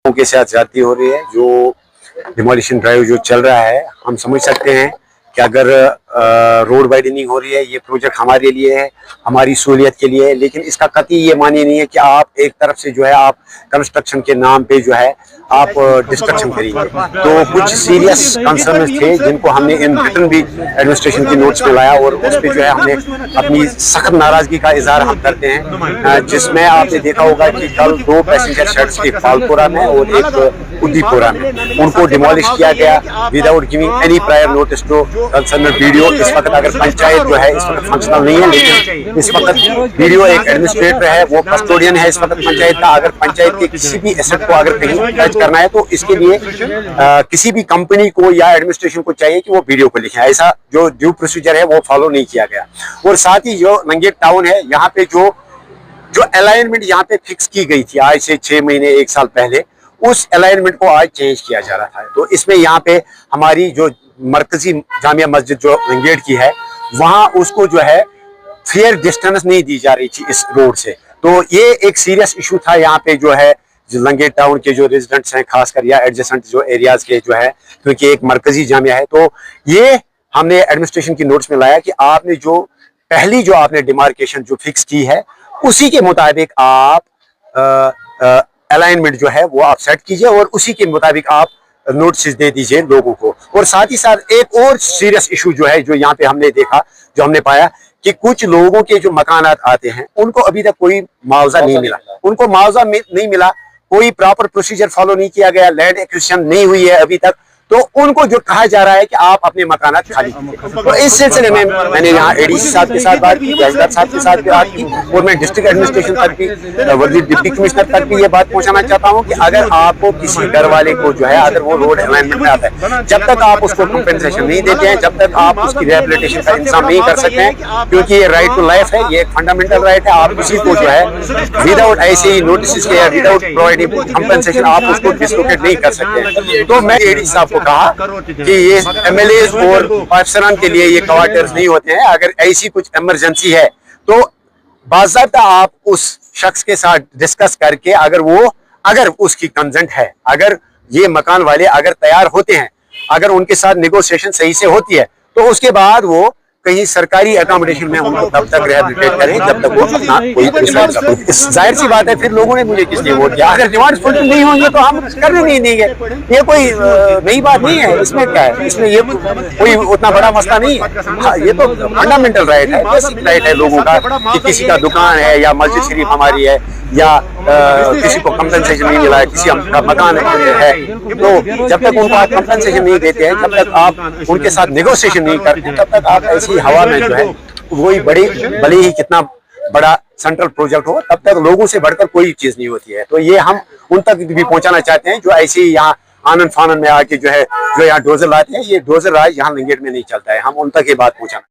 के साथ ज्यादती हो रही है। जो डिमोलिशन ड्राइव जो चल रहा है, हम समझ सकते हैं कि अगर रोड वाइडनिंग हो रही है, ये प्रोजेक्ट हमारे लिए है, हमारी सहूलियत के लिए है, लेकिन इसका कतई ये मानी नहीं है कि आप एक तरफ से जो है आप कंस्ट्रक्शन के नाम पे जो है आप डिस्ट्रक्शन करेंगे। तो कुछ सीरियस कंसर्न थे जिनको हमने इन रिटर्न भी एडमिनिस्ट्रेशन की नोट्स में लाया और उस पर जो है हमने अपनी सख्त नाराजगी का इजहार हम करते हैं, जिसमें आपने देखा होगा कि कल 2 पैसेंजर शेड्स, एक पालपुरा में और एक उद्दीपुरा में, उनको डिमोलिश किया गया without giving any prior notice to concern video. इस वक्त अगर पंचायत जो है इस वक्त फंक्शनल नहीं है, लेकिन इस वक्त वीडियो एक एडमिनिस्ट्रेटर है, वो कस्टोडियन है इस वक्त पंचायत का। अगर पंचायत के किसी भी एसेट को अगर कहीं टच करना है तो इसके लिए किसी भी कंपनी को या एडमिनिस्ट्रेशन को चाहिए कि वो वीडियो को लिखे। ऐसा जो ड्यू प्रोसीजर है वो फॉलो नहीं किया गया। और साथ ही जो लंगेट टाउन है, यहाँ पे जो अलाइनमेंट यहाँ पे फिक्स की गई थी आज से 6 महीने 1 साल पहले, उस अलाइनमेंट को आज चेंज किया जा रहा था। तो इसमें यहाँ पे हमारी जो मरकजी जामिया मस्जिद जो लंगेट की है, वहां उसको जो है फेयर डिस्टेंस नहीं दी जा रही थी इस रोड से। तो ये एक सीरियस इशू था यहाँ पे जो है लंगेट टाउन के जो रेजिडेंट्स हैं खासकर या एडजेसेंट जो एरियाज के जो है, क्योंकि एक मरकजी जामिया है। तो ये हमने एडमिनिस्ट्रेशन की नोट्स में लाया कि आपने जो पहली जो आपने डिमार्केशन जो फिक्स की है उसी के मुताबिक आप अलाइनमेंट जो है वो आप सेट कीजिए और उसी के मुताबिक आप नोटिस दे दीजिए लोगों को। और साथ ही साथ एक और सीरियस इशू जो है जो यहाँ पे हमने देखा, जो हमने पाया कि कुछ लोगों के जो मकानात आते हैं उनको अभी तक कोई मुआवजा नहीं मिला, उनको मुआवजा नहीं मिला, कोई प्रॉपर प्रोसीजर फॉलो नहीं किया गया, लैंड एक्विजिशन नहीं हुई है अभी तक। तो उनको जो कहा जा रहा है कि आप अपने मकानात खाली कीजिए। तो इस सिलसिले में मैंने यहाँ एडीसी साहब के साथ बात की, तहसीलदार साहब के साथ बात की और मैं डिस्ट्रिक्ट एडमिनिस्ट्रेशन तक भी, वर्दी डिप्टी कमिश्नर तक भी ये बात पहुंचाना चाहता हूँ कि अगर आपको किसी घर वाले को जो है अगर वो रोड अलाइनमेंट में आता है, जब तक आप उसको कंपेंसेशन नहीं देते हैं, जब तक आप उसकी रिहेबिलिटेशन का इंतजाम नहीं कर सकते हैं, क्योंकि ये राइट टू लाइफ है, ये एक फंडामेंटल राइट है। आप किसी को जो है विदाउट ऐसे ही नोटिस के या विदाउट प्रोवाइडिंग कंपेंसेशन आप उसको डिसलोकेट नहीं कर सकते। तो मैं एडीसी साहब को कहा कि ये एमएलए और अफसरान के लिए ये क्वार्टर्स नहीं होते हैं। अगर ऐसी कुछ इमरजेंसी है तो बाज़ाब्ता आप उस शख्स के साथ डिस्कस करके अगर उसकी कंसेंट है, अगर ये मकान वाले अगर तैयार होते हैं, अगर उनके साथ नेगोशिएशन सही से होती है, तो उसके बाद वो कहीं सरकारी अकोमोडेशन में उनको तब तक रिहेबिलिटेट करें जब तक वो अपना कोई जाहिर सी बात है। फिर लोगों ने मुझे किसलिए वोट दिया? अगर डिमांड फुलफिल नहीं होंगे तो हम करने नहीं देंगे। ये कोई नई बात नहीं है, इसमें क्या है, इसमें ये कोई उतना बड़ा मसला नहीं है। हाँ, ये तो फंडामेंटल राइट है, बेसिक राइट है लोगों का कि किसी का दुकान है या मस्जिद शरीफ हमारी है या किसी को कंपनसेशन नहीं मिला है, किसी का मकान है, तो जब तक उनको आप कंपनसेशन नहीं देते हैं, जब तक आप उनके साथ नेगोशिएशन नहीं करते, तब तक आप ऐसी हवा में जो है वही भले ही कितना बड़ा सेंट्रल प्रोजेक्ट हो, तब तक लोगों से बढ़कर कोई चीज नहीं होती है। तो ये हम उन तक भी पहुंचाना चाहते हैं जो ऐसे ही यहाँ आनंद फानन में आके जो है जो यहाँ डोजर लाते हैं। ये डोजर राज यहाँ लंगेट में नहीं चलता है, हम उन तक ये बात पहुंचाना।